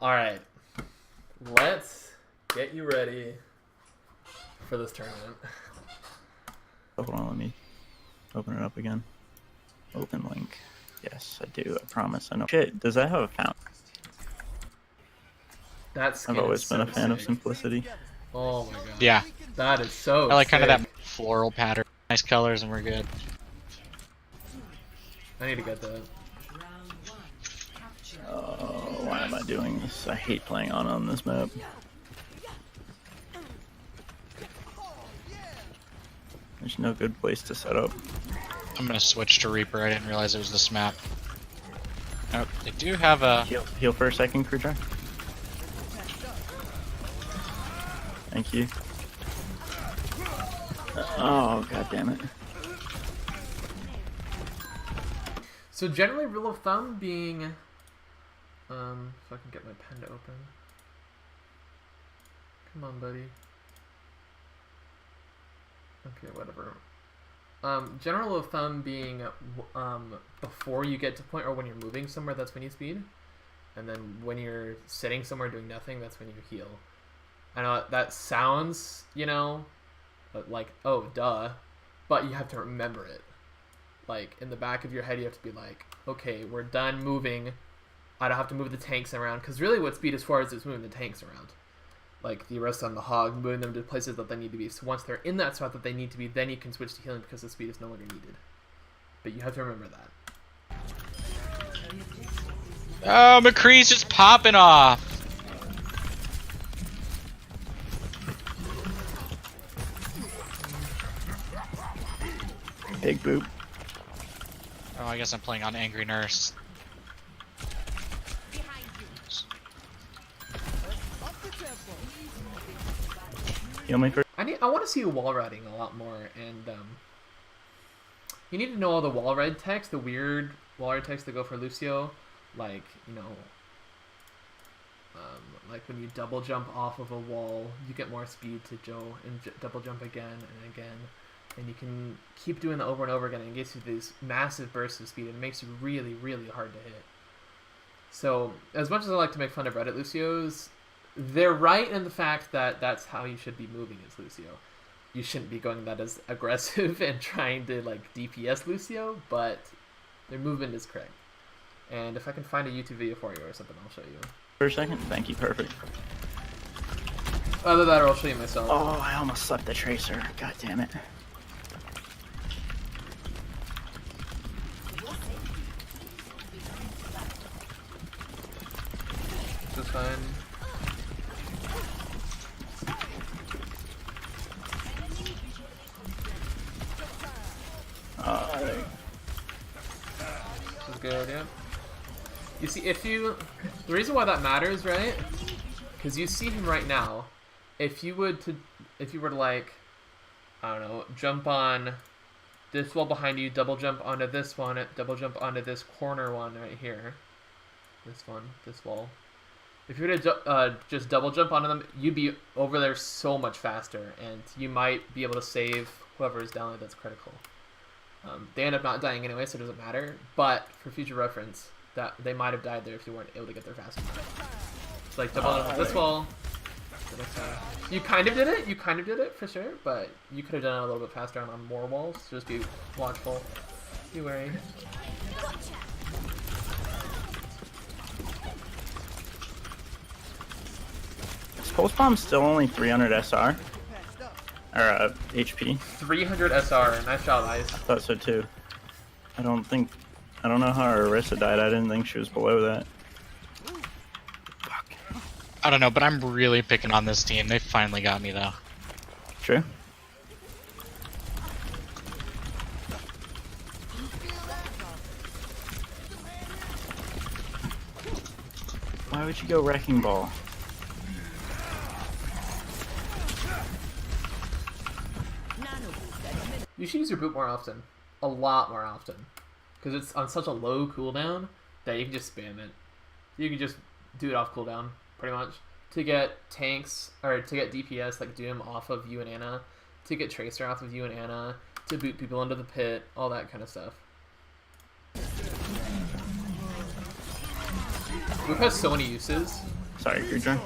Alright. Let's get you ready for this tournament. Hold on, let me open it up again. Open link. Yes, I do. I promise. I know. Shit, does that have a fountain? I've always been a fan of simplicity. Oh my god. Yeah. That is so I like kind of sick. that floral pattern. Nice colors and we're good. I need to get that. Oh, why am I doing this? I hate playing on this map. There's no good place to set up. I'm gonna switch to Reaper. I didn't realize it was this map. Oh, they do have a... Heal for a second, Krujar. Thank you. Oh, god damn it. So generally, rule of thumb being, if I can get my pen to open. Come on, buddy. Okay, whatever. General rule of thumb being, before you get to point, or when you're moving somewhere, that's when you speed. And then when you're sitting somewhere doing nothing, that's when you heal. I know that sounds, you know, like, oh, duh, but you have to remember it. Like, in the back of your head, you have to be like, okay, we're done moving. I don't have to move the tanks around. Because really what speed is for is moving the tanks around. Like, the arrest on the hog, moving them to places that they need to be. So once they're in that spot that they need to be, then you can switch to healing because the speed is no longer needed. But you have to remember that. Oh, McCree's just popping off! Big boop. Oh, I guess I'm playing on Angry Nurse. Heal me for. I want to see you wall riding a lot more, and you need to know all the wall ride text, the weird wall ride text that go for Lucio, like, you know, like when you double jump off of a wall, you get more speed to Joe, and double jump again and again, and you can keep doing that over and over again, and it gives you these massive bursts of speed, and it makes you really, really hard to hit. So, as much as I like to make fun of Reddit Lucios, they're right in the fact that that's how you should be moving as Lucio. You shouldn't be going that as aggressive and trying to, like, DPS Lucio, but their movement is correct. And if I can find a YouTube video for you or something, I'll show you. For a second? Thank you, perfect. Either that or I'll show you myself. Oh, I almost slept the tracer. God damn it. This is fine. This is good, yeah. You see, the reason why that matters, right? Because you see him right now. If you were to like, I don't know, jump on this wall behind you, double jump onto this one, double jump onto this corner one right here. This one, this wall. If you were to just double jump onto them, you'd be over there so much faster, and you might be able to save whoever is down there that's critical. They end up not dying anyway, so it doesn't matter. But for future reference, that they might have died there if you weren't able to get there fast enough. It's like double jump on this wall. You kind of did it. You kind of did it for sure, but you could have done it a little bit faster on more walls. Just be watchful. Be wary. Is Pulse Bomb still only 300 SR? Or HP? 300 SR. Nice job, Ice. I thought so too. I don't know how Arissa died. I didn't think she was below that. Fuck. I don't know, but I'm really picking on this team. They finally got me, though. True. Why would you go Wrecking Ball? You should use your boot more often. A lot more often. Because it's on such a low cooldown that you can just spam it. You can just do it off cooldown, pretty much. To get tanks, or to get DPS like Doom off of you and Ana. To get Tracer off of you and Ana. To boot people into the pit. All that kind of stuff. Boop has so many uses. Sorry, Krujar.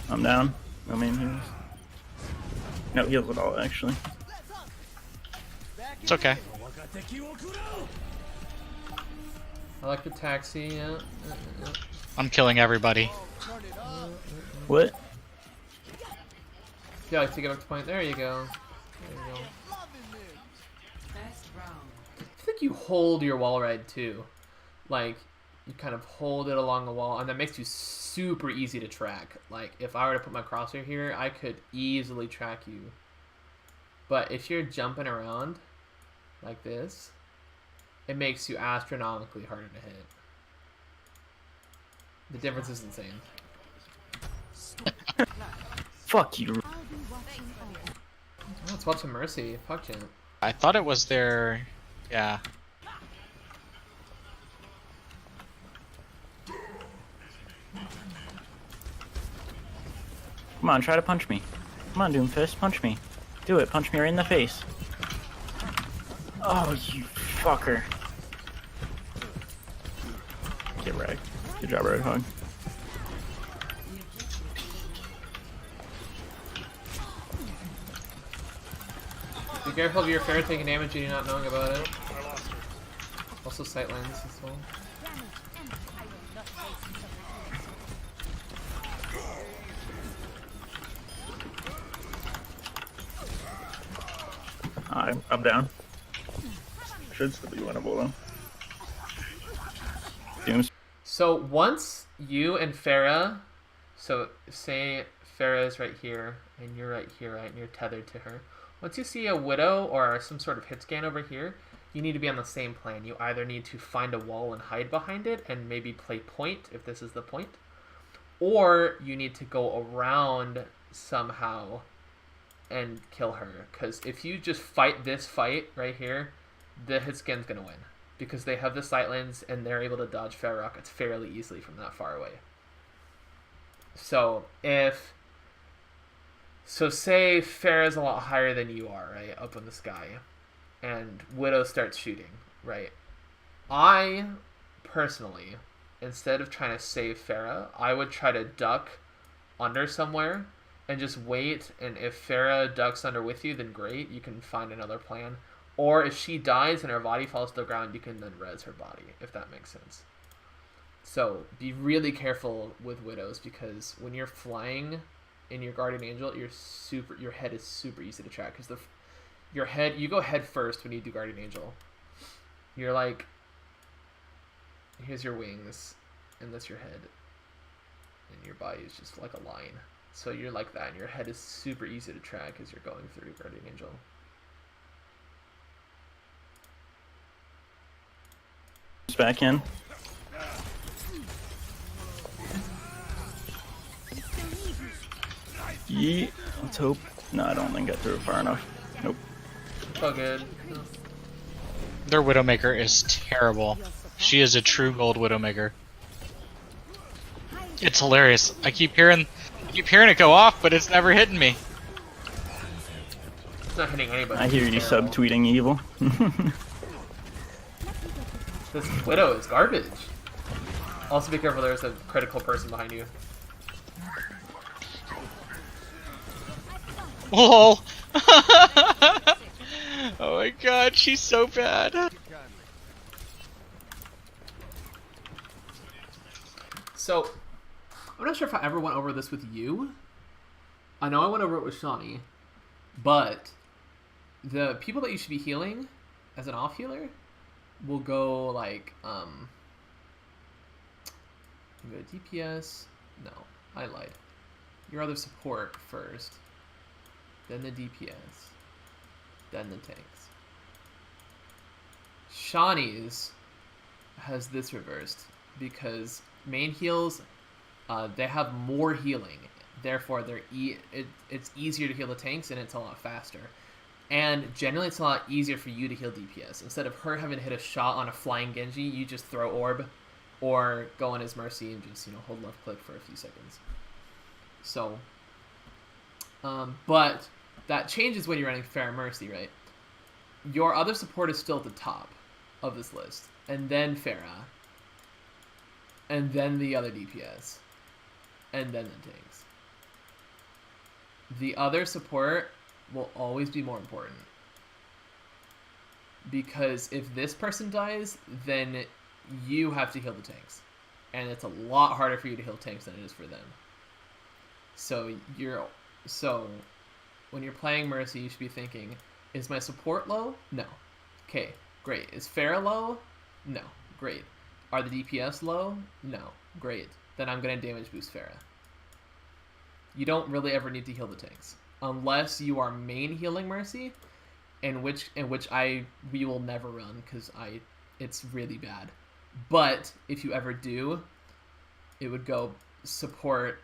I'm down. No main heals. No heals at all, actually. It's okay. I like the taxi, yeah. I'm killing everybody. What? Yeah, like to get up to point. There you go. There you go. I think you hold your wall ride too. Like, you kind of hold it along the wall, and that makes you super easy to track. Like, if I were to put my crosshair here, I could easily track you. But if you're jumping around like this, it makes you astronomically harder to hit. The difference is insane. Fuck you. Oh, let's watch some Mercy. Fuck Champ. I thought it was their... Yeah. Come on, try to punch me. Come on, Doomfist, punch me. Do it, punch me right in the face. Oh, you fucker. Get wrecked. Good job, Roadhog. Be careful of your fair taking damage and you not knowing about it. Also sightlines as well. I'm down. Should still be winnable though. Dooms. So once you and Farah, so say Farah is right here and you're right here, right, and you're tethered to her. Once you see a widow or some sort of hit scan over here, you need to be on the same plan. You either need to find a wall and hide behind it and maybe play point if this is the point, or you need to go around somehow and kill her. Because if you just fight this fight right here, the hit scan's gonna win. Because they have the sightlines and they're able to dodge fair rockets fairly easily from that far away. So say Farah's a lot higher than you are, right, up in the sky, and Widow starts shooting, right? I personally, instead of trying to save Farah, I would try to duck under somewhere and just wait, and if Farah ducks under with you, then great, you can find another plan. Or if she dies and her body falls to the ground, you can then res her body, if that makes sense. So be really careful with Widows, because when you're flying in your Guardian Angel, your head is super easy to track, because your head, you go head first when you do Guardian Angel. You're like, here's your wings, and that's your head, and your body is just like a line. So you're like that, and your head is super easy to track as you're going through Guardian Angel. Back in. Yeah, let's hope. No, I don't think I threw it far enough. Nope. It's all good. Their Widowmaker is terrible. She is a true gold Widowmaker. It's hilarious. I keep hearing it go off, but it's never hitting me. It's not hitting anybody. I hear you subtweeting evil. This Widow is garbage. Also be careful, there's a critical person behind you. LOL! Oh my god, she's so bad. So, I'm not sure if I ever went over this with you. I know I went over it with Shawnee, but the people that you should be healing as an off healer will go like, you go DPS. No, I lied. Your other support first, then the DPS, then the tanks. Shawnee's has this reversed because main heals, they have more healing. Therefore, it's easier to heal the tanks and it's a lot faster. And generally, it's a lot easier for you to heal DPS. Instead of her having to hit a shot on a flying Genji, you just throw orb or go on his Mercy and just, hold left click for a few seconds. So, but that changes when you're running Fair Mercy, right? Your other support is still at the top of this list, and then Farah, and then the other DPS, and then the tanks. The other support will always be more important. Because if this person dies, then you have to heal the tanks. And it's a lot harder for you to heal tanks than it is for them. So when you're playing Mercy, you should be thinking, is my support low? No. Okay, great. Is Pharah low? No. Great. Are the DPS low? No. Great. Then I'm going to damage boost Pharah. You don't really ever need to heal the tanks. Unless you are main healing Mercy, in which we will never run because it's really bad. But if you ever do, it would go support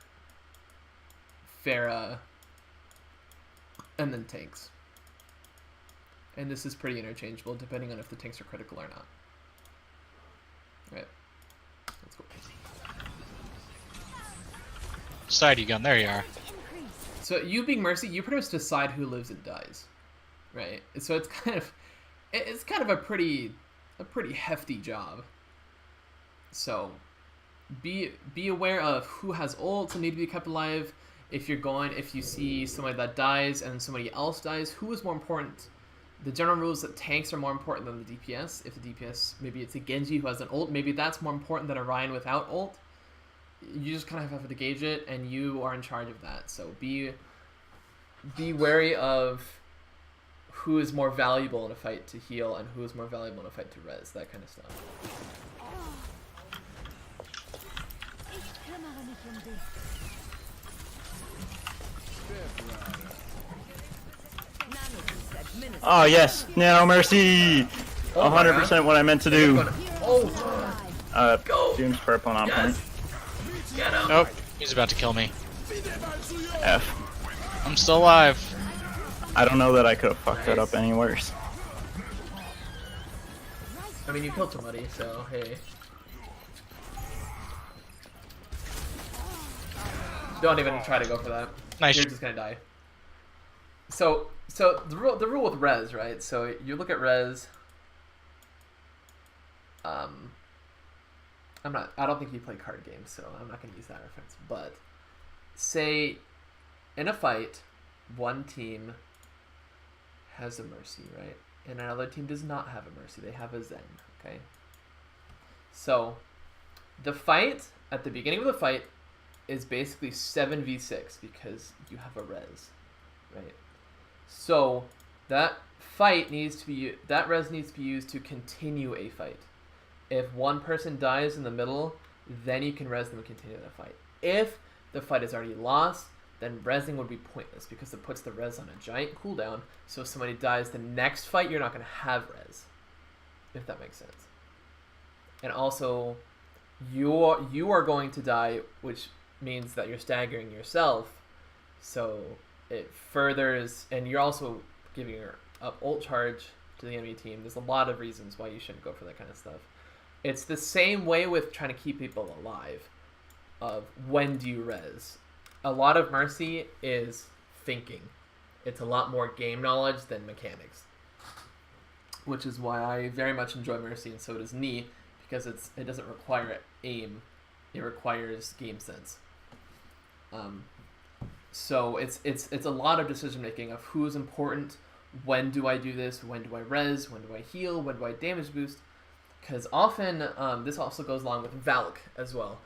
Pharah and then tanks. And this is pretty interchangeable depending on if the tanks are critical or not. Right. Let's go. Side you gun, there you are. So you being Mercy, you pretty much decide who lives and dies. Right? So it's kind of a pretty hefty job. So be aware of who has ults and need to be kept alive. If you see somebody that dies and somebody else dies, who is more important? The general rule is that tanks are more important than the DPS. If the DPS, maybe it's a Genji who has an ult, maybe that's more important than a Ryan without ult. You just kind of have to gauge it, and you are in charge of that. So be wary of who is more valuable in a fight to heal and who is more valuable in a fight to res, that kind of stuff. Oh yes, Nano Mercy! 100% what I meant to do. Doom's purple and on point. Get him! Nope, he's about to kill me. F. I'm still alive. I don't know that I could have fucked that up any worse. I mean, you killed somebody, so hey. Don't even try to go for that. Nice. You're just gonna die. So the rule with res, right? So you look at res. I don't think you play card games, so I'm not gonna use that reference. But say in a fight, one team has a Mercy, right? And another team does not have a Mercy. They have a Zen, okay? So the fight, at the beginning of the fight, is basically 7v6 because you have a res, right? So that res needs to be used to continue a fight. If one person dies in the middle, then you can res them and continue the fight. If the fight is already lost, then resing would be pointless because it puts the res on a giant cooldown. So if somebody dies the next fight, you're not going to have res, if that makes sense. And also, you are going to die, which means that you're staggering yourself. So it furthers, and you're also giving your up ult charge to the enemy team. There's a lot of reasons why you shouldn't go for that kind of stuff. It's the same way with trying to keep people alive. Of when do you res? A lot of Mercy is thinking. It's a lot more game knowledge than mechanics. Which is why I very much enjoy Mercy, and so does Knee, because it doesn't require aim. It requires game sense. So it's a lot of decision making of who is important, when do I do this, when do I res, when do I heal, when do I damage boost. Because often, this also goes along with Valk as well.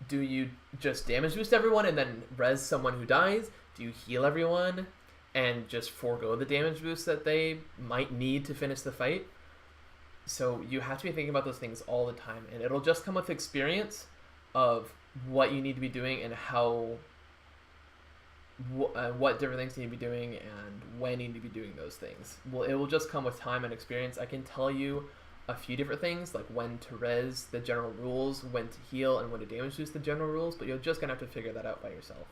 Do you just damage boost everyone and then res someone who dies? Do you heal everyone and just forego the damage boost that they might need to finish the fight? So you have to be thinking about those things all the time, and it'll just come with experience of what you need to be doing and what different things you need to be doing and when you need to be doing those things. Well, it will just come with time and experience. I can tell you a few different things, like when to res, the general rules, when to heal, and when to damage boost, the general rules, but you're just going to have to figure that out by yourself.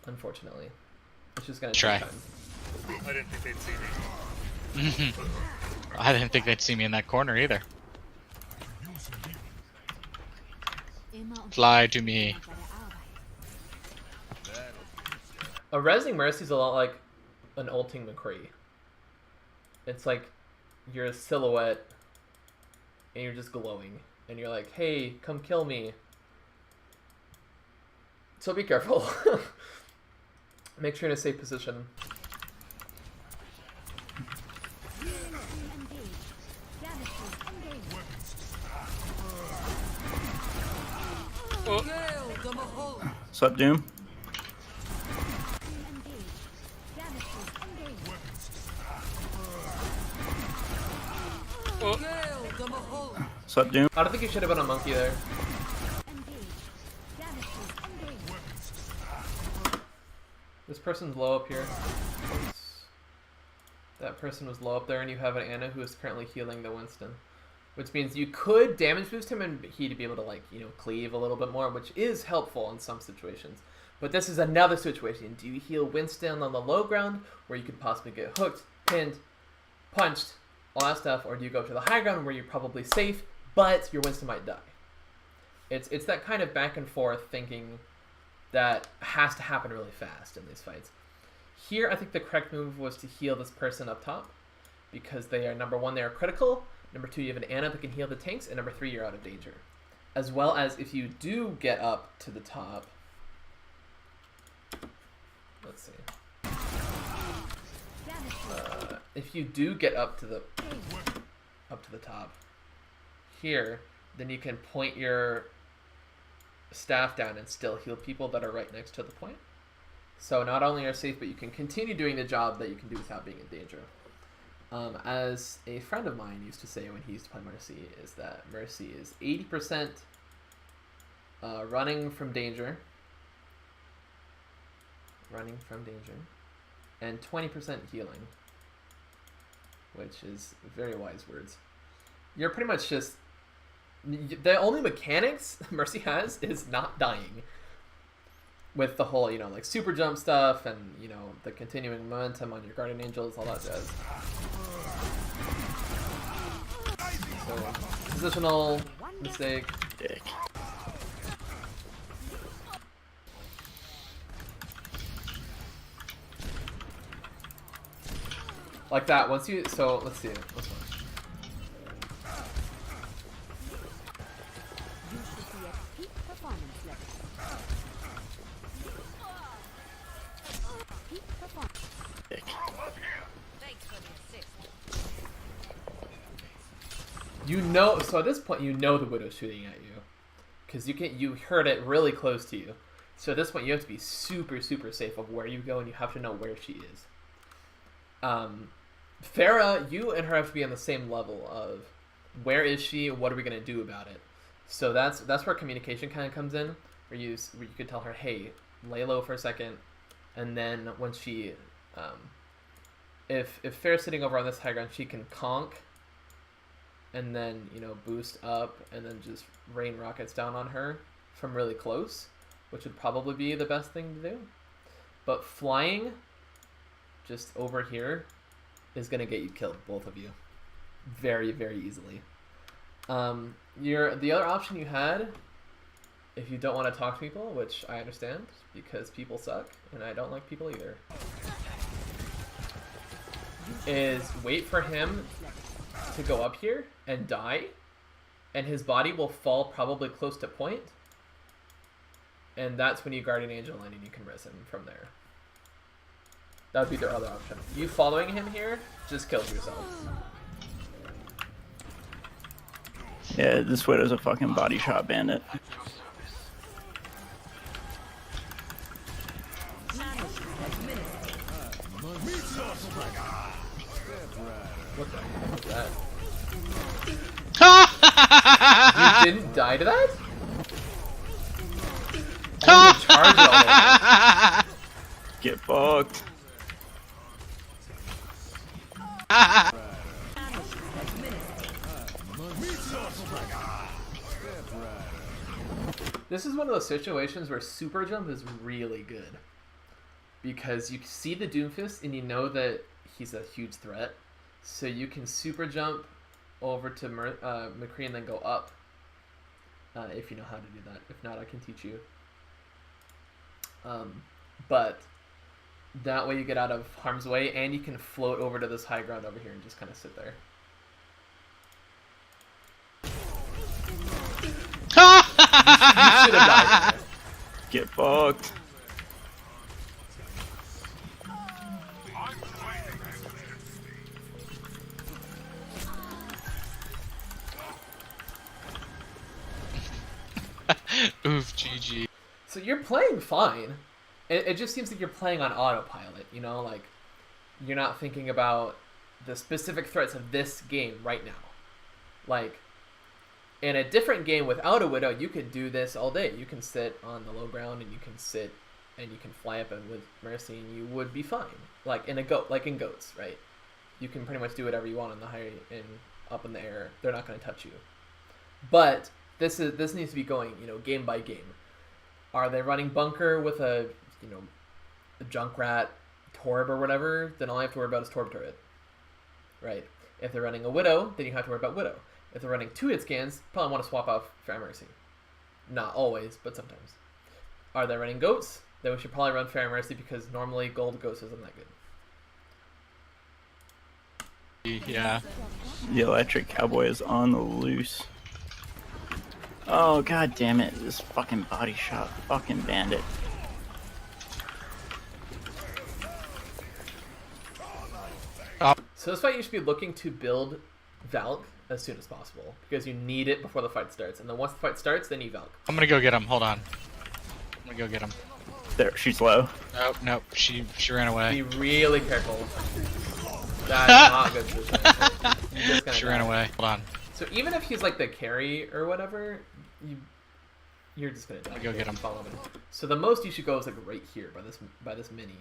Unfortunately. It's just going to take time. I didn't think they'd see me. I didn't think they'd see me in that corner either. Fly to me. A resing Mercy is a lot like an ulting McCree. It's like you're a silhouette and you're just glowing. and you're like, hey, come kill me. So be careful. Make sure you're in a safe position. What's up, Doom? What's up, Doom? I don't think you should have been a monkey there. This person's low up here. Oops. That person was low up there, and you have an Anna who is currently healing the Winston. Which means you could damage boost him and he'd be able to, like, you know, cleave a little bit more, which is helpful in some situations. But this is another situation. Do you heal Winston on the low ground, where you could possibly get hooked, pinned, punched, all that stuff, or do you go to the high ground where you're probably safe, but your Winston might die? It's that kind of back and forth thinking that has to happen really fast in these fights. Here, I think the correct move was to heal this person up top, because they are, number one, they are critical, number two, you have an Anna that can heal the tanks, and number three, you're out of danger. As well as if you do get up to the top, let's see. If you do get up to the top here, then you can point your staff down and still heal people that are right next to the point. So not only are you safe, but you can continue doing the job that you can do without being in danger. As a friend of mine used to say when he used to play Mercy, is that Mercy is 80% running from danger, and 20% healing, which is very wise words. You're pretty much just, the only mechanics Mercy has is not dying. With the whole, you know, like super jump stuff and, you know, the continuing momentum on your guardian angels, all that jazz. So, positional mistake. Dick. Like that, once you, so let's see, let's watch. Dick. You know, so at this point you know the Widow's shooting at you, because you heard it really close to you. So at this point you have to be super safe of where you go, and you have to know where she is. Farah, you and her have to be on the same level of where is she, what are we gonna do about it. So that's where communication kind of comes in, where you could tell her, hey, lay low for a second, and then when she, if Farah's sitting over on this high ground, she can conk, and then, you know, boost up, and then just rain rockets down on her from really close, which would probably be the best thing to do. But flying just over here is going to get you killed, both of you, very easily. The other option you had, if you don't want to talk to people, which I understand, because people suck, and I don't like people either, is wait for him to go up here and die, and his body will fall probably close to point, and that's when you Guardian Angel in and you can res him from there. That would be their other option. You following him here just kills yourself. Yeah, this Widow's a fucking body shot bandit. What the heck was that? You didn't die to that? Oh, you charged it all over. Get fucked. This is one of those situations where super jump is really good, because you see the Doomfist and you know that he's a huge threat, so you can super jump over to McCree and then go up, if you know how to do that. If not, I can teach you. But that way you get out of harm's way, and you can float over to this high ground over here and just kind of sit there. should have died there. Get fucked. Oof, GG. So you're playing fine. It just seems like you're playing on autopilot, you know? Like, you're not thinking about the specific threats of this game right now. Like, in a different game without a Widow, you can do this all day. You can sit on the low ground, and you can sit, and you can fly up and with Mercy, and you would be fine. Like in goats, right? You can pretty much do whatever you want in the high and up in the air. They're not going to touch you. But this needs to be going, you know, game by game. Are they running bunker with a Junkrat Torb or whatever? Then all you have to worry about is Torb turret, right? If they're running a Widow, then you have to worry about Widow. If they're running 2-hit scans, probably want to swap off Fair Mercy. Not always, but sometimes. Are they running goats? Then we should probably run Fair Mercy because normally gold ghost isn't that good. Yeah. The electric cowboy is on the loose. Oh god damn it, this fucking body shot fucking bandit. So this fight you should be looking to build Valk as soon as possible because you need it before the fight starts. And then once the fight starts, then you Valk. I'm gonna go get him. Hold on. I'm gonna go get him. There, she's low. Nope, nope. She ran away. Be really careful. That's not good position. She ran away. Hold on. So even if he's like the carry or whatever, you're just gonna die. Go get him. Follow him. So the most you should go is like right here by this mini.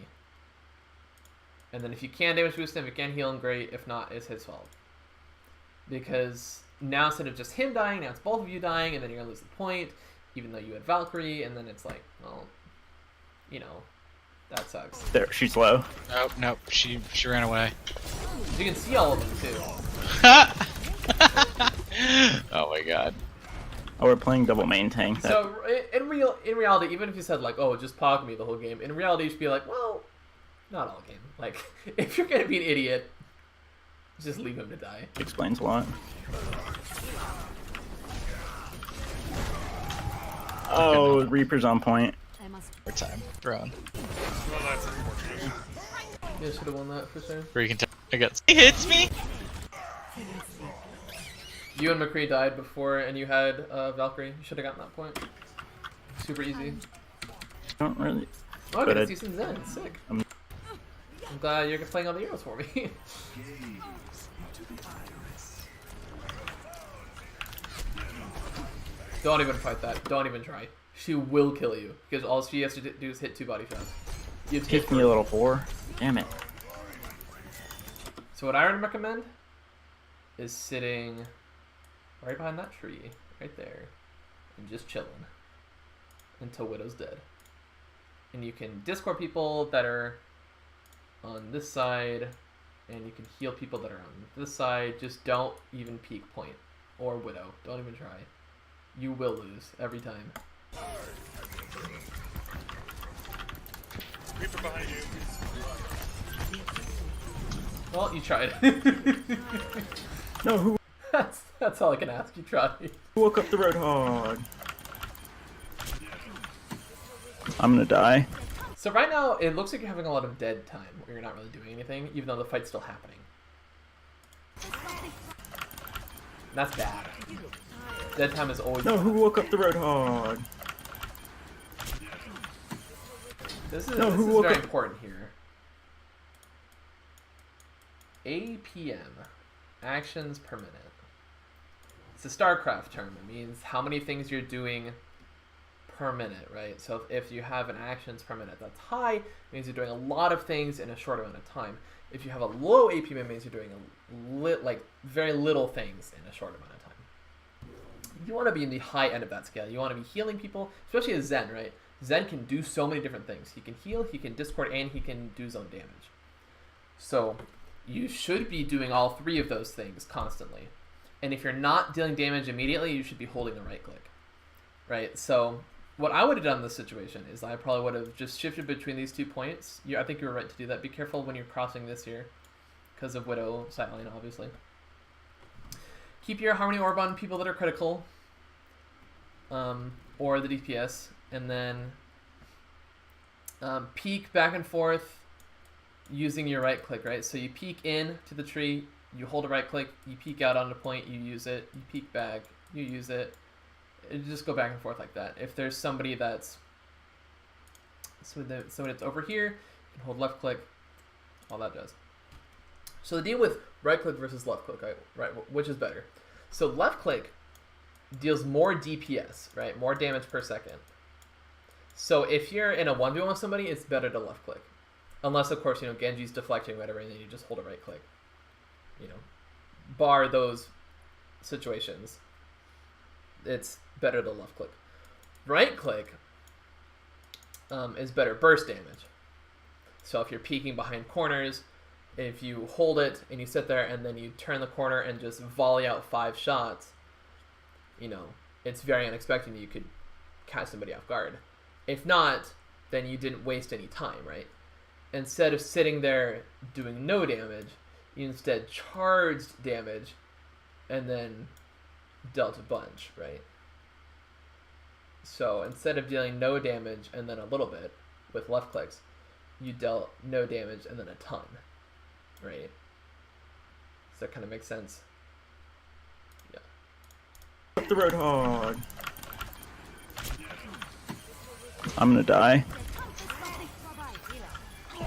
And then if you can damage boost him, if you can heal him, great. If not, it's his fault. Because now instead of just him dying, now it's both of you dying, and then you're gonna lose the point, even though you had Valkyrie, and then it's like, well, you know, that sucks. There, she's low. Nope, nope. She ran away. You can see all of them too. Oh my god. Oh, we're playing double main tank. That... So in reality, even if you said like, oh, just pog me the whole game, in reality you should be like, well, not all game. Like, if you're gonna be an idiot, just leave him to die. explains a lot. Oh, Reaper's on point. More time. Throwing. Well, that's unfortunate. You should have won that for sure. Where you can tell. He hits me! You and McCree died before, and you had Valkyrie. You should have gotten that point. Super easy. Don't really. Oh, I But get I- to see some Zen. Sick. I'm- I'm glad you're playing all the heroes for me. Don't even fight that. Don't even try. She will kill you because all she has to do is hit 2 body shots. You have to Kick me, a little whore. Damn it. So what I would recommend is sitting right behind that tree, right there, and just chilling until Widow's dead. And you can Discord people that are on this side, and you can heal people that are on this side. Just don't even peek point or Widow. Don't even try. You will lose every time. Reaper behind you. Well, you tried. No, who that's all I can ask. You tried. woke up the Roadhog? I'm gonna die. So right now, it looks like you're having a lot of dead time where you're not really doing anything, even though the fight's still happening. That's bad. Dead time is always No, bad. who woke up the Roadhog? This is, No, this who is woke very up- important here. APM. Actions per minute. It's a StarCraft term. It means how many things you're doing per minute, right? So if you have an actions per minute that's high, it means you're doing a lot of things in a short amount of time. If you have a low APM, it means you're doing very little things in a short amount of time. You want to be in the high end of that scale. You want to be healing people, especially as Zen, right? Zen can do so many different things. He can heal, he can discord, and he can do zone damage. So you should be doing all 3 of those things constantly. And if you're not dealing damage immediately, you should be holding the right click, right? So what I would have done in this situation is I probably would have just shifted between these 2 points. I think you're right to do that. Be careful when you're crossing this here because of Widow sightline, obviously. Keep your Harmony Orb on people that are critical. or the DPS, and then peek back and forth using your right click, right? So you peek in to the tree, you hold a right click, you peek out on the point, you use it, you peek back, you use it. You just go back and forth like that. If there's somebody that's over here, you can hold left click, all that does. So the deal with right click versus left click, right? Which is better? So left click deals more DPS, right? More damage per second. So if you're in a 1v1 with somebody, it's better to left click. Unless, of course, Genji's deflecting or whatever, and then you just hold a right click. Bar those situations, it's better to left click. Right click is better burst damage. So if you're peeking behind corners, if you hold it and you sit there and then you turn the corner and just volley out 5 shots, it's very unexpected. You could catch somebody off guard. If not, then you didn't waste any time, right? Instead of sitting there doing no damage, you instead charged damage and then dealt a bunch, right? So instead of dealing no damage and then a little bit with left clicks, you dealt no damage and then a ton, right? Does that kind of make sense? Yeah. Up the Roadhog. I'm gonna die.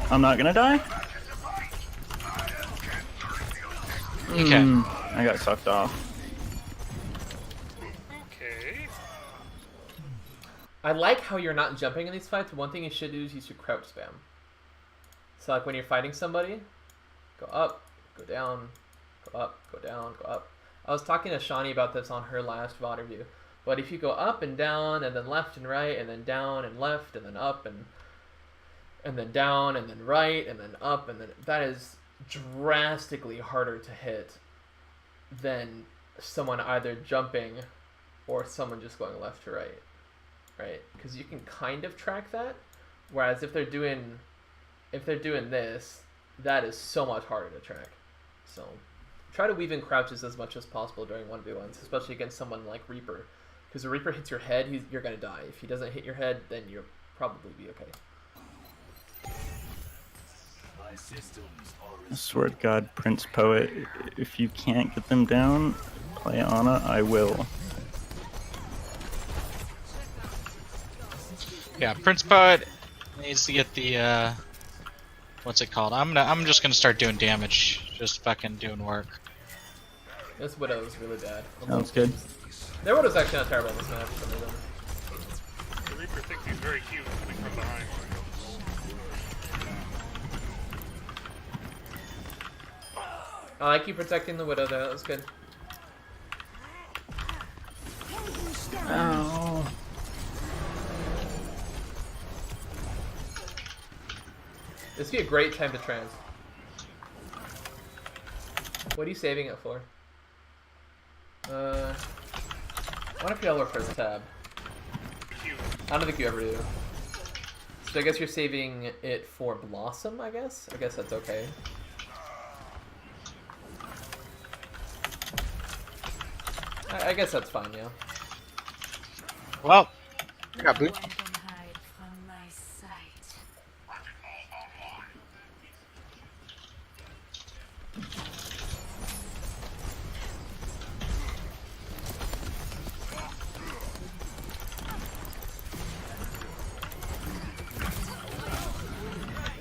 I'm not gonna die? Okay. I got sucked off. Okay. I like how you're not jumping in these fights. One thing you should do is you should crouch spam. So like when you're fighting somebody, go up, go down, go up, go down, go up. I was talking to Shawnee about this on her last VOD review. But if you go up and down and then left and right and then down and left and then up and then down and then right and then up, and then that is drastically harder to hit than someone either jumping or someone just going left to right? Because you can kind of track that, whereas if they're doing this, that is so much harder to track. So try to weave in crouches as much as possible during 1v1s, especially against someone like Reaper, because if Reaper hits your head, you're gonna die. If he doesn't hit your head, then you'll probably be okay. I swear to God, Prince Poet, if you can't get them down, play Ana, I will. Yeah, Prince Poet needs to get the what's it called? I'm just gonna start doing damage, just fucking doing work. This Widow is really bad. Sounds good. Their Widow's actually not terrible in this match for some reason. The Reaper thinks he's very cute coming from behind. I like you protecting the Widow there. That was good. Ow. This would be a great time to trans. What are you saving it for? I wonder if y'all look for this tab. Cute. I don't think you ever do. So I guess you're saving it for Blossom, I guess? I guess that's okay. I guess that's fine, yeah. Well, I got boot.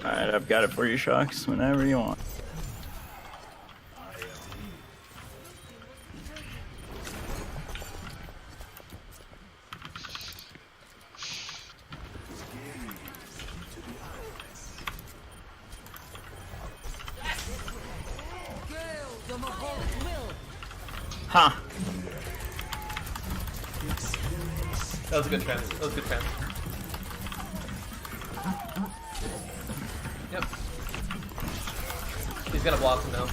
Alright, I've got it for you, Shocks, whenever you want. Ha! That was a good trans. That was a good trans. Yep. He's gonna block him now.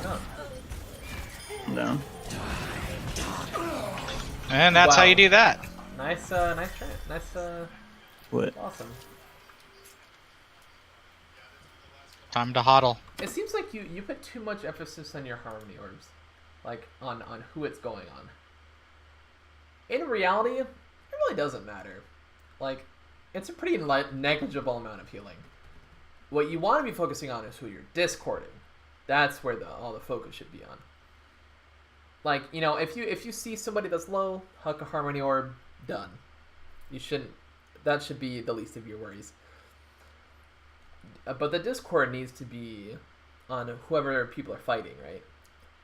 Oh. I'm down. And that's how Wow. you do that. Nice, nice try. Nice, What? awesome. Time to hodl. It seems like you put too much emphasis on your harmony orbs. Like, on who it's going on. in reality, it really doesn't matter. Like, it's a pretty negligible amount of healing. What you want to be focusing on is who you're discording. That's where all the focus should be on. Like, you know, if you see somebody that's low, huck a Harmony Orb, done. You shouldn't. That should be the least of your worries. But the discord needs to be on whoever people are fighting, right?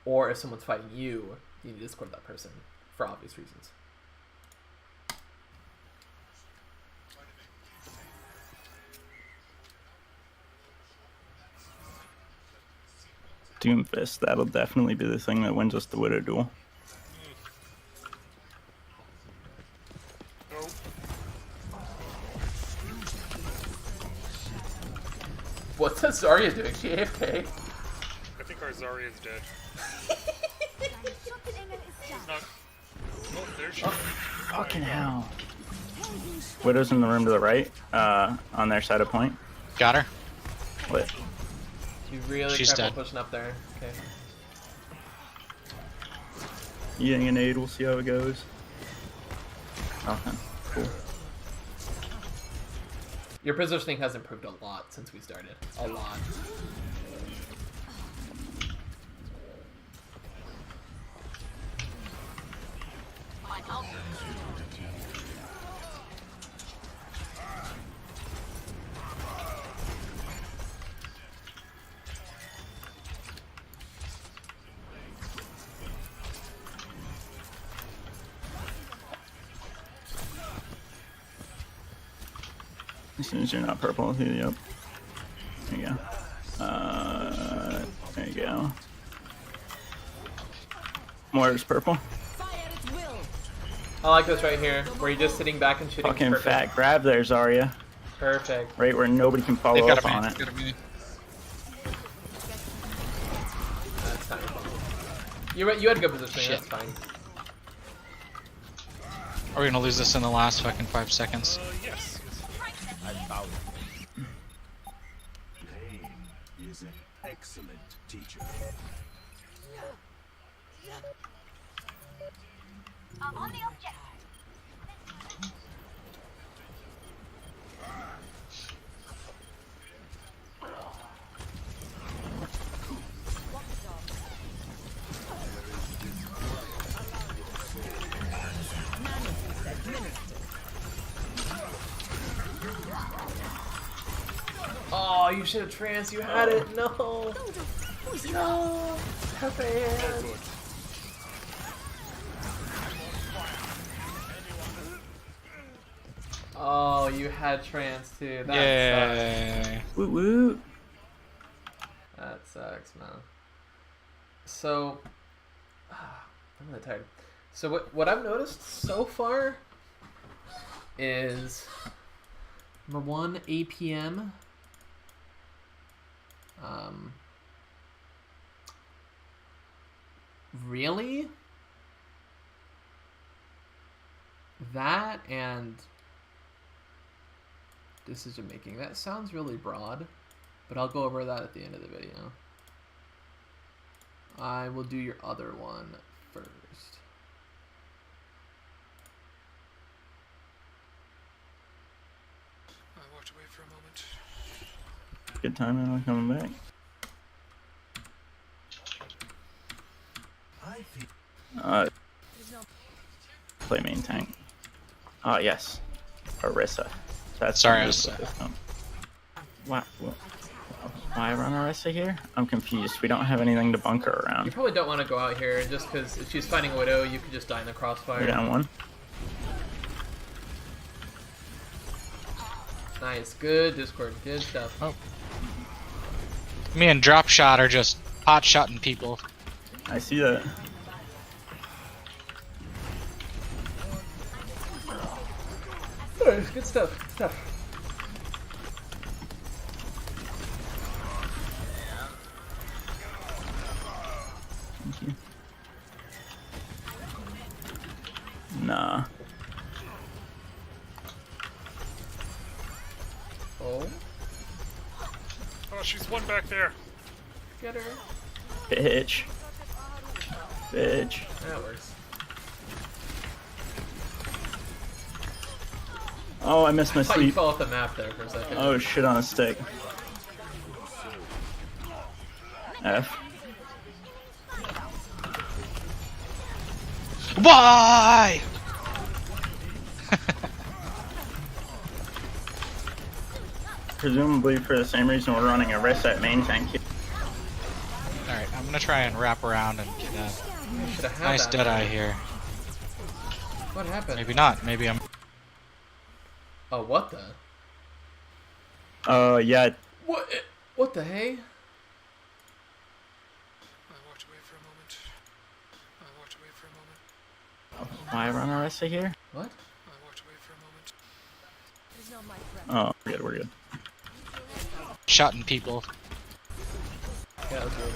Or if someone's fighting you, you need to discord that person for obvious reasons. Doomfist, that'll definitely be the thing that wins us the Widow duel. Nope. What's that Zarya doing? She AFK? I think our Zarya is dead. Not. Oh, there she is. Fucking hell. Widow's in the room to the right, on their side of point. Got her. Lit. Be really She's careful dead. pushing up there. Okay. Eating an aid, we'll see how it goes. Nothing. Cool. Your positioning has improved a lot since we started. A lot. As soon as you're not purple, I'll heal you up. There you go. There you go. More is purple. I like this right here, where you're just sitting back and shooting. Fucking Perfect. fat grab there, Zarya. Perfect. Right where nobody can They've follow got up a on man. it. Got a man. That's not your fault. You had good positioning. Shit. That's fine. Are we gonna lose this in the last fucking 5 seconds? Yes. Pain is an excellent teacher. On the object. Oh, you should have trance. You had it. No. No. Pepe. Oh, you had trance too. That Yay. Woo woo. sucks. That sucks, man. So, I'm really tired. So what I've noticed so far is number one, APM. Really? That and decision making. That sounds really broad, but I'll go over that at the end of the video. I will do your other one first. I walked away for a moment. Good timing on coming back. I feel Play main tank. Oh yes, Orisa. That's Sorry, the I move was- with this one. Why run Orisa here? I'm confused. We don't have anything to bunker You around. probably don't want to go out here just because if she's fighting a Widow, you could just die in the crossfire. We're down one. Nice, good Discord, good stuff. Oh. Me and Drop Shot are just pot shotting people. I see that. Good stuff, good stuff. Thank you. Nah. Oh, Oh, she's one back there. get her. Bitch. Bitch. That works. Oh, I missed my I thought you sleep. fell off the map there for a second. Oh, shit on a stick. F. Why? Presumably for the same reason we're running a reset main tank here. Alright, I'm gonna try and wrap around and get a Should have had nice that. deadeye here. What happened? Maybe not. Maybe I'm. Oh, what the? Yeah. What the hey? I walked away for a moment. I walked away for a moment. Why run a reset here? What? I walked away for a moment. Oh, we're good. Shotting people. Yeah, that was weird.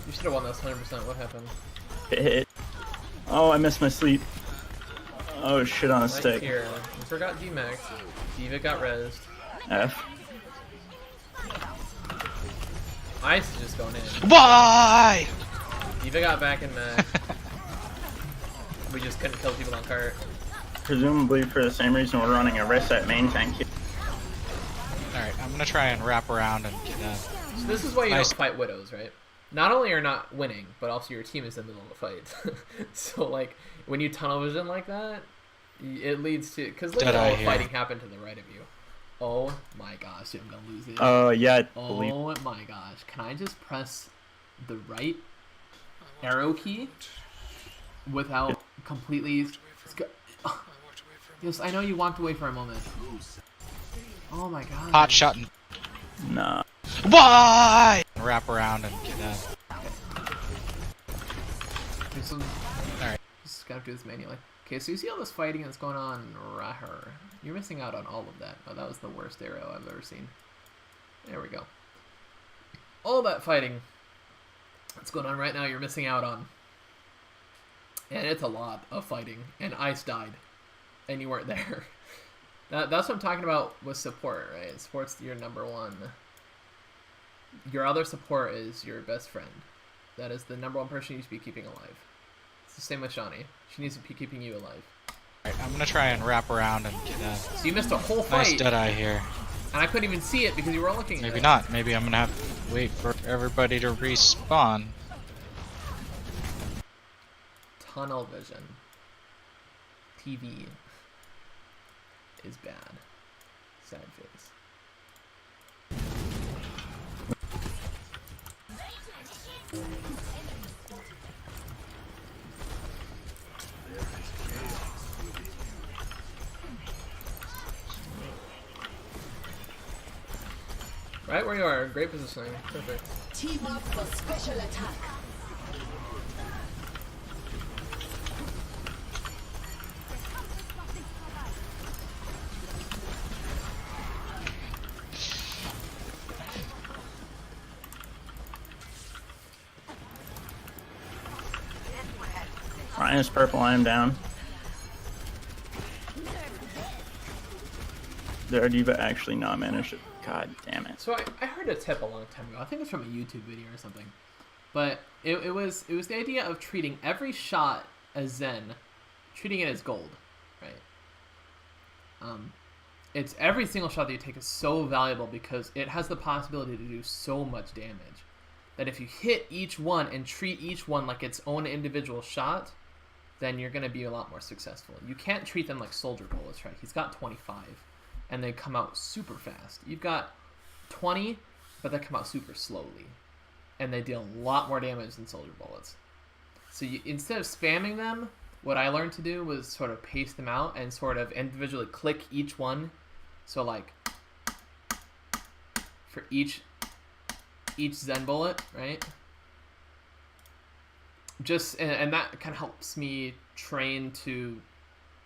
You should have won this 100%. What happened? Hit. Oh, I missed my sleep. Oh, shit on a Right stick. here. You forgot D-Max. Diva got rezzed. F. Ice is just going in. Why? Diva got back in mag. We just couldn't kill people on cart. Presumably for the same reason we're running a reset main tank here. Alright, I'm gonna try and wrap around and get a So this is why you nice. don't fight widows, right? Not only are you not winning, but also your team is in the middle of the fight. So like when you tunnel vision like that, it leads to because look at all the Deadeye fighting here. happen to the right of you. Oh my gosh, I'm gonna lose it. Yeah, I believe. Oh my gosh, can I just press the right arrow key without completely? I walked away for a moment. Yes, I know you walked away for a moment. Oh my god. Hot shotting. Nah. Why? Wrap around and get a There's some... Alright. Just gotta do this manually. Okay, so you see all this fighting that's going on right here. You're missing out on all of that. Oh, that was the worst arrow I've ever seen. There we go. All that fighting that's going on right now, you're missing out on. And it's a lot of fighting. And Ice died. And you weren't there. That's what I'm talking about with support, right? Support's your number one. Your other support is your best friend. That is the number one person you should be keeping alive. It's the same with Shawnee. She needs to be keeping you alive. Alright, I'm gonna try and wrap around and get a So you missed a whole nice fight, deadeye here. and I couldn't even see it because you were looking at Maybe it. not. Maybe I'm gonna have to wait for everybody to respawn. Tunnel vision. TV is bad. Sad face. Right where you are, great positioning, perfect. Team up for special attack. Ryan is purple, I am down. Their diva actually not managed it. God damn it. So I heard a tip a long time ago. I think it's from a YouTube video or something. But it was the idea of treating every shot as Zen, treating it as gold, right? It's every single shot that you take is so valuable because it has the possibility to do so much damage that if you hit each one and treat each one like its own individual shot, then you're going to be a lot more successful. You can't treat them like soldier bullets, right? He's got 25, and they come out super fast. You've got 20, but they come out super slowly, and they deal a lot more damage than soldier bullets. So instead of spamming them, what I learned to do was sort of pace them out and sort of individually click each one. So like for each Zen bullet, right? Just and that kind of helps me train to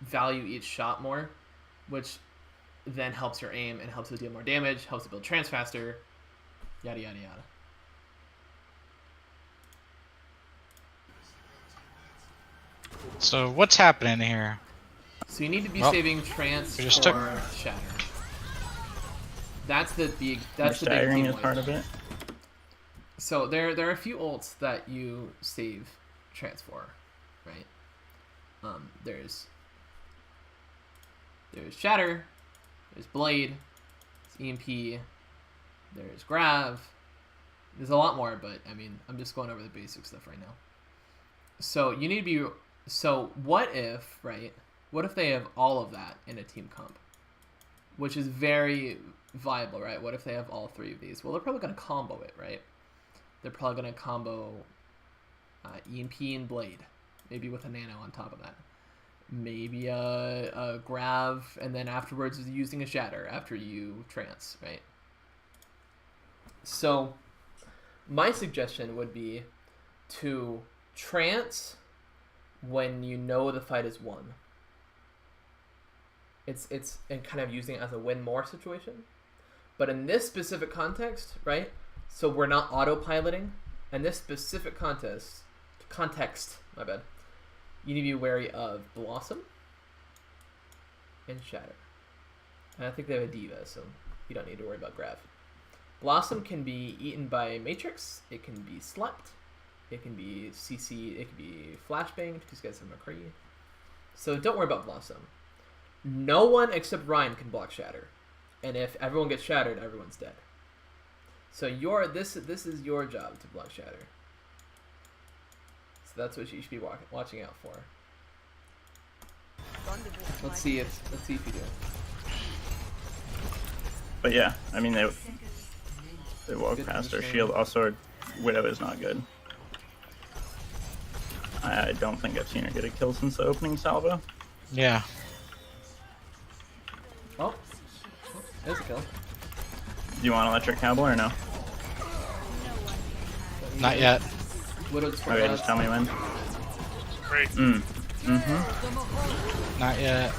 value each shot more, which then helps your aim and helps you deal more damage, helps you build trans faster, yada yada yada. So what's happening here? So you need to be Well, saving trance we for just took- shatter. That's the big Staggering thing. is part of it. So there are a few ults that you save trance for, right? There's there's Shatter, there's Blade, there's EMP, there's Grav. There's a lot more, but I mean, I'm just going over the basic stuff right now. So you need to be. So what if, right? What if they have all of that in a team comp, which is very viable, right? What if they have all three of these? Well, they're probably going to combo it, right? They're probably going to combo EMP and Blade, maybe with a Nano on top of that. Maybe a Grav, and then afterwards using a Shatter after you trance, right? So my suggestion would be to trance when you know the fight is won. It's and kind of using it as a win more situation. But in this specific context, right? So we're not autopiloting. In this specific context, my bad. You need to be wary of Blossom and Shatter. And I think they have a Diva, so you don't need to worry about Grav. Blossom can be eaten by Matrix. It can be slept. It can be CC. It can be flashbanged because you guys have McCree. So don't worry about Blossom. No one except Ryan can block Shatter, and if everyone gets shattered, everyone's dead. So this is your job to block Shatter. So that's what you should be watching out for. Let's see if you do it. But yeah, I mean they walk past our shield. Also, Widow is not good. I don't think I've seen her get a kill since the opening salvo. Yeah. Oh, there's a kill. Do you want Electric Cowboy or no? Not yet. Widow's Okay, just tell me when. Great. Not yet.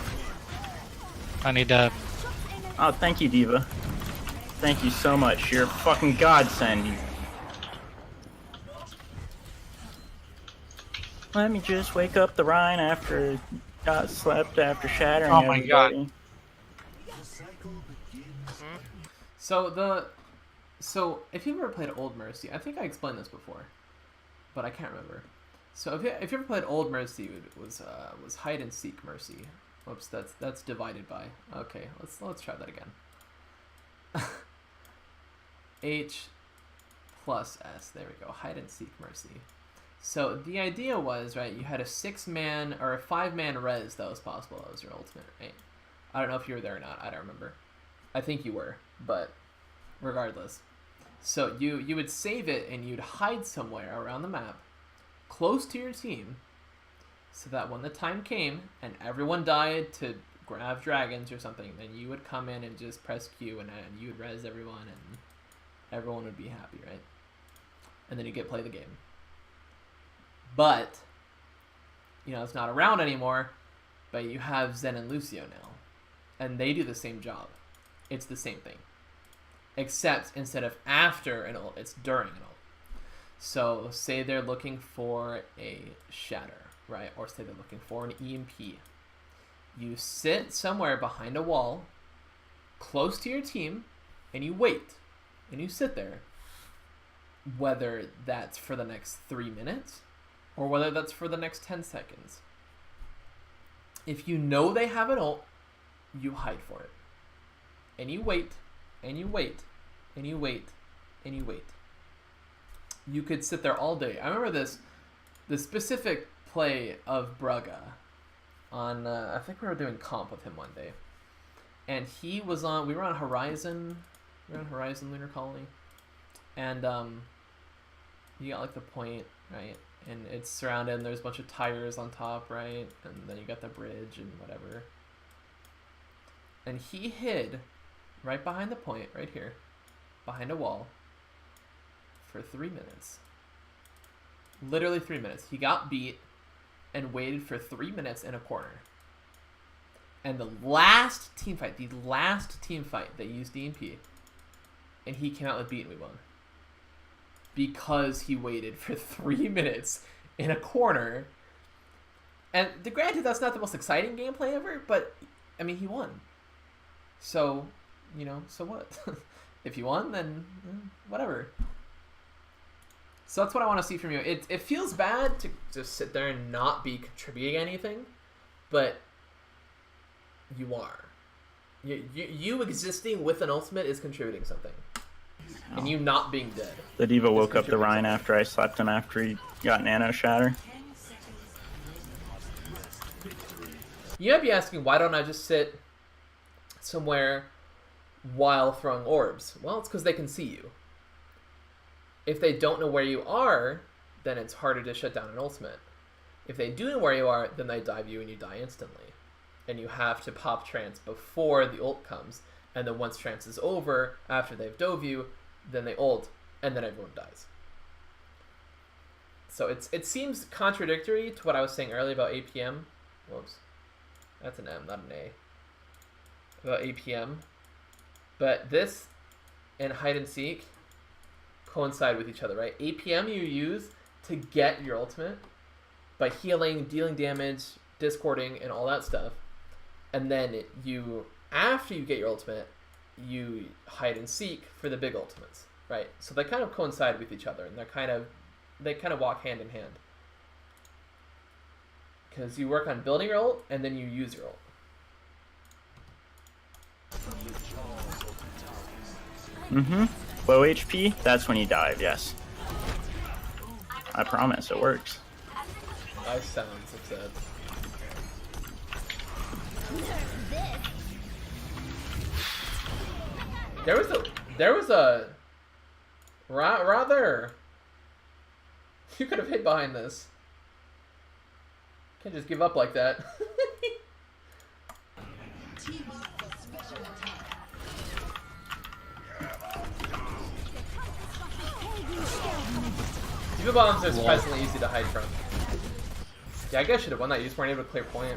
I need to. Oh, thank you, Diva. Thank you so much. You're a fucking godsend. Let me just wake up the Rhine after got slept after shattering Oh my God. everybody. So if you've ever played Old Mercy, I think I explained this before, but I can't remember. So if you ever played Old Mercy, it was hide and seek Mercy. Whoops, that's divided by. Okay, let's try that again. H plus S. There we go. Hide and seek Mercy. So the idea was, right, you had a 6-man or a 5-man res that was possible. That was your ultimate, right? I don't know if you were there or not. I don't remember. I think you were, but regardless. So you would save it and you'd hide somewhere around the map, close to your team, so that when the time came and everyone died to grab dragons or something, then you would come in and just press Q and you would res everyone and everyone would be happy, right? And then you get play the game. But, it's not around anymore, but you have Zen and Lucio now. And they do the same job. It's the same thing. Except instead of after an ult, it's during an ult. So say they're looking for a Shatter, right? Or say they're looking for an EMP. You sit somewhere behind a wall, close to your team, and you wait. And you sit there. Whether that's for the next 3 minutes, or whether that's for the next 10 seconds. If you know they have an ult, you hide for it. And you wait, and you wait, and you wait, and you wait. You could sit there all day. I remember the specific play of Braga on, I think we were doing comp with him one day. And we were on Horizon, Lunar Colony. And you got like the point, right? And it's surrounded and there's a bunch of tires on top, right? And then you got the bridge and whatever. And he hid right behind the point, right here, behind a wall, for 3 minutes. Literally 3 minutes. He got beat and waited for 3 minutes in a corner. And the last team fight they used DMP, and he came out with beat and we won. Because he waited for 3 minutes in a corner. And granted, that's not the most exciting gameplay ever, but, I mean, he won. So, so what? If you won, then whatever. So that's what I want to see from you. It feels bad to just sit there and not be contributing anything, but you are. You existing with an ultimate is contributing something. And you not being dead. The Diva woke up the contributing Ryan something. after I slapped him after he got Nano Shatter. You might be asking, why don't I just sit somewhere while throwing orbs? Well, it's because they can see you. If they don't know where you are, then it's harder to shut down an ultimate. If they do know where you are, then they dive you and you die instantly. And you have to pop trance before the ult comes. And then once trance is over, after they've dove you, then they ult, and then everyone dies. So it seems contradictory to what I was saying earlier about APM. Whoops. That's an M, not an A. About APM. But this and hide and seek coincide with each other, right? APM you use to get your ultimate by healing, dealing damage, discording, and all that stuff. And then after you get your ultimate, you hide and seek for the big ultimates, right? So they kind of coincide with each other, and they kind of walk hand in hand. Because you work on building your ult, and then you use your ult. Mm-hmm. Low HP, that's when you dive, yes. I promise, it works. Nice sounds, it said. There was a rather. You could have hid behind this. Can't just give up like that. Team up for special attack. Diva bombs are surprisingly easy to hide from. Yeah, I guess I should have won that. You just weren't able to clear point.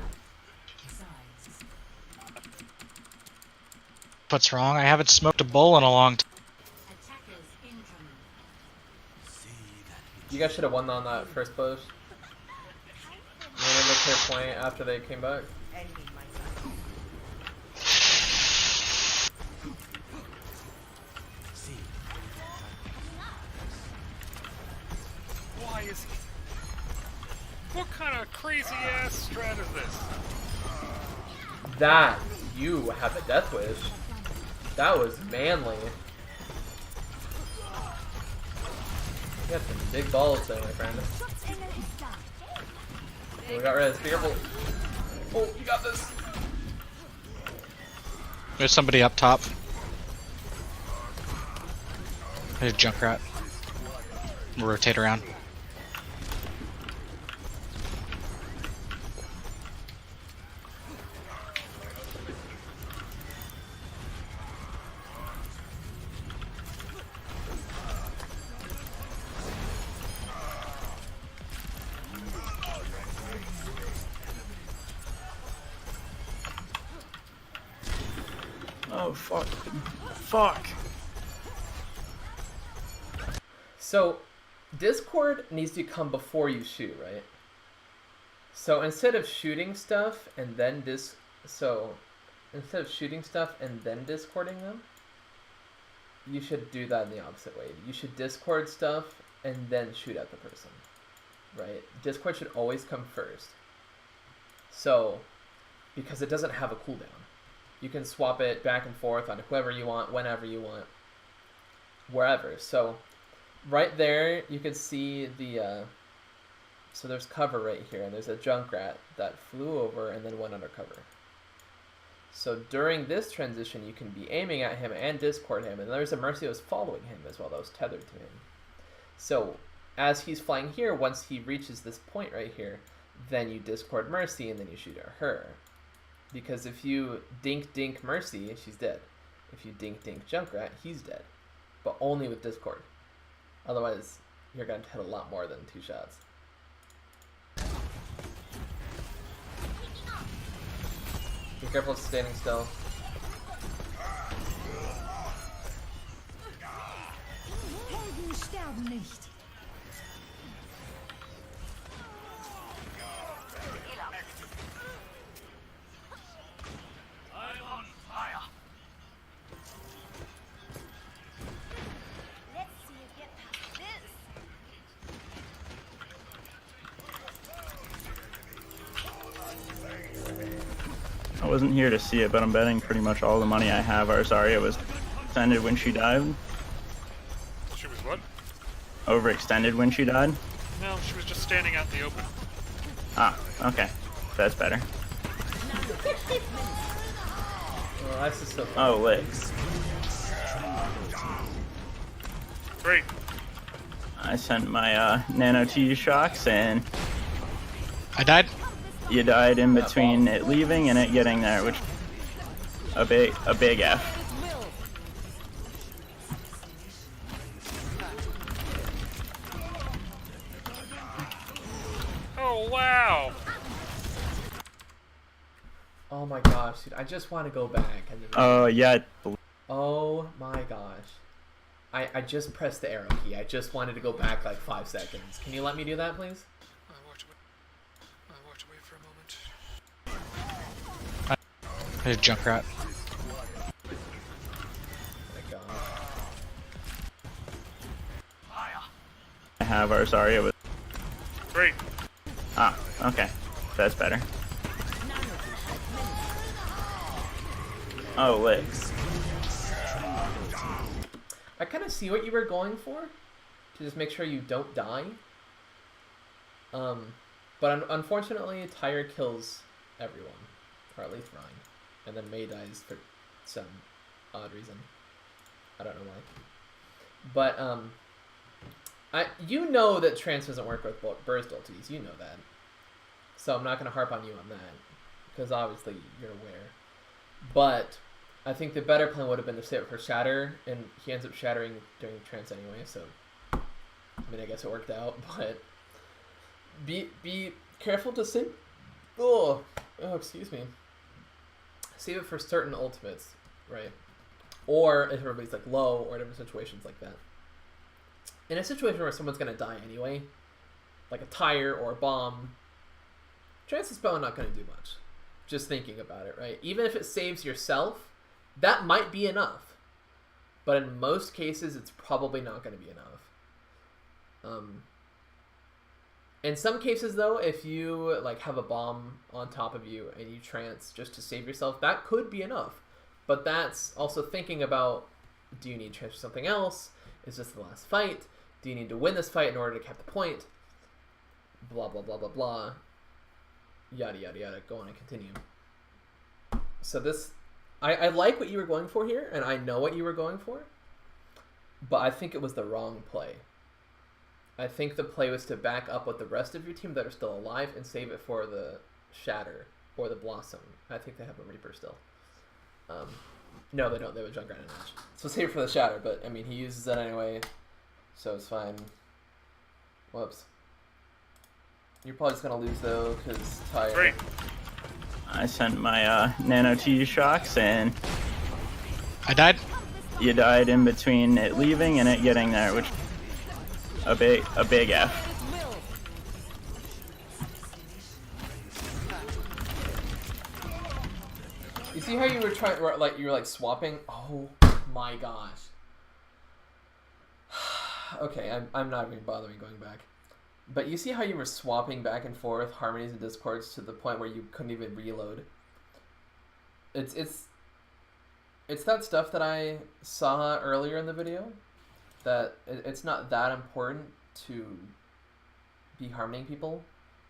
What's wrong? I haven't smoked a bowl in a long time. You guys should have won on that first push. You weren't able to clear point after they came back. Why is he? What kind of crazy ass strat is this? That you have a death wish. That was manly. You got some big balls there, my friend. Oh, we got rid of this. Be careful. Oh, you got this. There's somebody up top. There's a Junkrat. We'll rotate around. Oh, fuck. Fuck. So, Discord needs to come before you shoot, right? So instead of shooting stuff and then instead of shooting stuff and then discording them, you should do that in the opposite way. You should discord stuff and then shoot at the person, right? Discord should always come first. So, because it doesn't have a cooldown. You can swap it back and forth on whoever you want, whenever you want, wherever. So, right there, you can see the, so there's cover right here, and there's a Junkrat that flew over and then went undercover. So during this transition, you can be aiming at him and discord him, and there's a Mercy that was following him as well, that was tethered to him. So, as he's flying here, once he reaches this point right here, then you discord Mercy and then you shoot at her. Because if you dink Mercy, she's dead. If you dink Junkrat, he's dead. But only with discord. Otherwise, you're going to hit a lot more than 2 shots. Be careful standing still. Helden sterben nicht. wasn't here to see it, but I'm betting pretty much all the money I have our Zarya was extended when she died. She was what? Overextended when she died. No, she was just standing out in the open. Ah, okay. That's better. Well, that's just so Oh, lit. Great. I sent my nano T shocks and I died. you died in between it leaving and it getting there, which a big F. Oh, wow. Oh my gosh, dude! I just want to go back. Oh yeah. Oh my gosh. I just pressed the arrow key. I just wanted to go back like 5 seconds. Can you let me do that, please? I walked away for a moment. I did Junkrat. Oh my god. I have our Zarya with. Great. Ah, okay. That's better. Oh, lit. I kind of see what you were going for, to just make sure you don't die. But unfortunately, Tyre kills everyone, or at least Ryan, and then Mei dies for some odd reason. I don't know why. But you know that trance doesn't work with burst ultis. You know that, so I'm not gonna harp on you on that, because obviously you're aware. But I think the better plan would have been to save it for Shatter, and he ends up shattering during trance anyway, so I mean I guess it worked out, but be careful to save excuse me. Save it for certain ultimates, right? Or if everybody's like low or different situations like that. In a situation where someone's gonna die anyway, like a tire or a bomb, trance is probably not gonna do much. Just thinking about it, right? Even if it saves yourself, that might be enough, but in most cases it's probably not going to be enough. In some cases though, if you like have a bomb on top of you and you trance just to save yourself, that could be enough. But that's also thinking about, do you need to trance for something else? Is this the last fight? Do you need to win this fight in order to keep the point? Blah blah blah blah blah, yada yada yada, go on and continue. So this, I like what you were going for here, and I know what you were going for, but I think it was the wrong play. I think the play was to back up with the rest of your team that are still alive and save it for the Shatter or the Blossom. I think they have a Reaper still. No, they don't. They have a Junkrat and Edge. So save it for the Shatter, but I mean, he uses that anyway, so it's fine. Whoops. You're probably just going to lose, though, because Tyre... Great. I sent my nano T shocks and I died. you died in between it leaving and it getting there, which a big F. You see how you were trying, like, you were, like, swapping? Oh, my gosh. Okay, I'm not even bothering going back. But you see how you were swapping back and forth harmonies and discords to the point where you couldn't even reload? It's that stuff that I saw earlier in the video, that it's not that important to be harmonying people.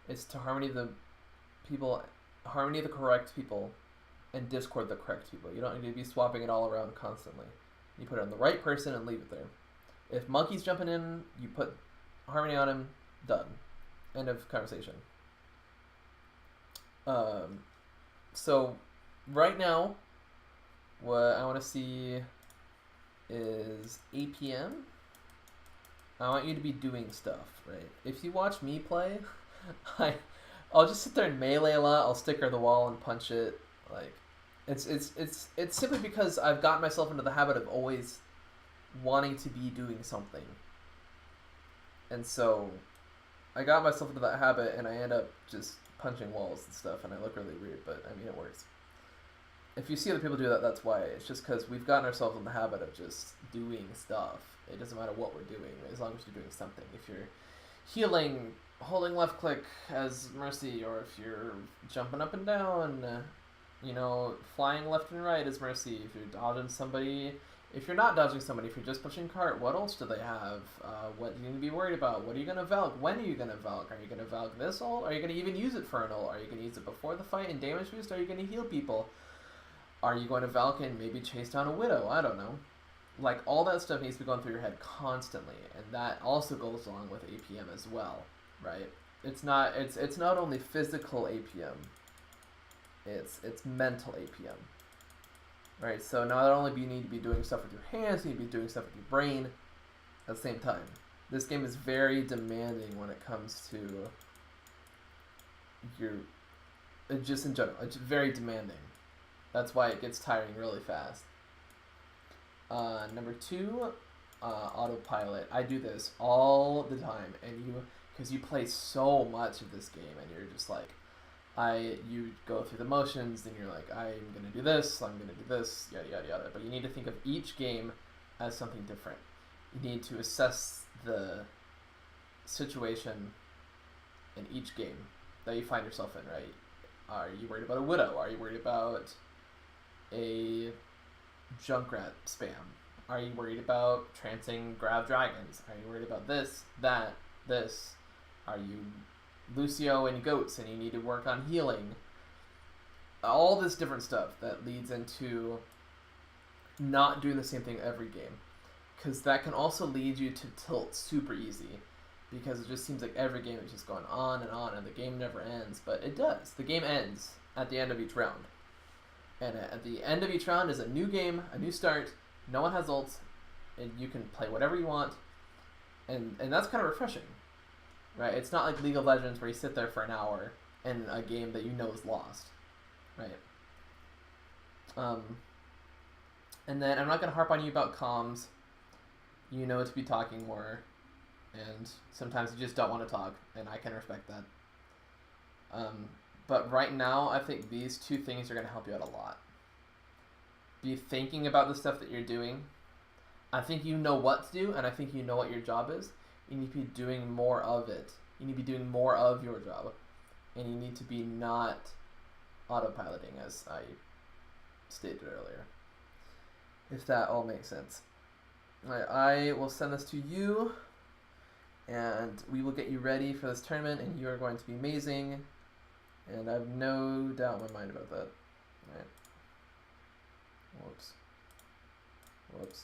It's to harmony the correct people, and discord the correct people. You don't need to be swapping it all around constantly. You put it on the right person and leave it there. If Monkey's jumping in, you put harmony on him. Done. End of conversation. So right now, what I want to see is 8 p.m. I want you to be doing stuff, right? If you watch me play, I'll just sit there and melee a lot. I'll stick her the wall and punch it. Like, it's simply because I've gotten myself into the habit of always wanting to be doing something, and so I got myself into that habit, and I end up just punching walls and stuff, and I look really weird, but I mean, it works. If you see other people do that, that's why. It's just because we've gotten ourselves in the habit of just doing stuff. It doesn't matter what we're doing, as long as you're doing something. If you're healing, holding left click as Mercy, or if you're jumping up and down, You know, flying left and right is mercy. If you're dodging somebody, if you're not dodging somebody, if you're just pushing cart, what else do they have? What do you need to be worried about? What are you going to Valk? When are you going to Valk? Are you going to Valk this ult? Are you going to even use it for an ult? Are you going to use it before the fight and damage boost? Are you going to heal people? Are you going to Valk and maybe chase down a Widow? I don't know. Like, all that stuff needs to be going through your head constantly, and that also goes along with APM as well, right? It's not only physical APM, it's mental APM. Right, so not only do you need to be doing stuff with your hands, you need to be doing stuff with your brain at the same time. This game is very demanding when it comes to your, just in general, it's very demanding. That's why it gets tiring really fast. Number 2, autopilot. I do this all the time, and because you play so much of this game, and you're just like, you go through the motions, then you're like, I'm gonna do this, I'm gonna do this, yada yada yada. But you need to think of each game as something different. You need to assess the situation in each game that you find yourself in, right? Are you worried about a Widow? Are you worried about a Junkrat spam? Are you worried about trancing grab dragons? Are you worried about this, that, this? Are you Lucio and goats and you need to work on healing? All this different stuff that leads into not doing the same thing every game, because that can also lead you to tilt super easy, because it just seems like every game is just going on and the game never ends. But it does. The game ends at the end of each round, and at the end of each round is a new game, a new start. No one has ults, and you can play whatever you want, and that's kind of refreshing. Right, it's not like League of Legends where you sit there for an hour in a game that you know is lost, right? And then I'm not gonna harp on you about comms. You know to be talking more, and sometimes you just don't want to talk, and I can respect that. But right now, I think these 2 things are gonna help you out a lot. Be thinking about the stuff that you're doing. I think you know what to do, and I think you know what your job is. You need to be doing more of it. You need to be doing more of your job. And you need to be not autopiloting, as I stated earlier. If that all makes sense. Alright, I will send this to you, and we will get you ready for this tournament, and you are going to be amazing. And I have no doubt in my mind about that. Alright. Whoops. Whoops.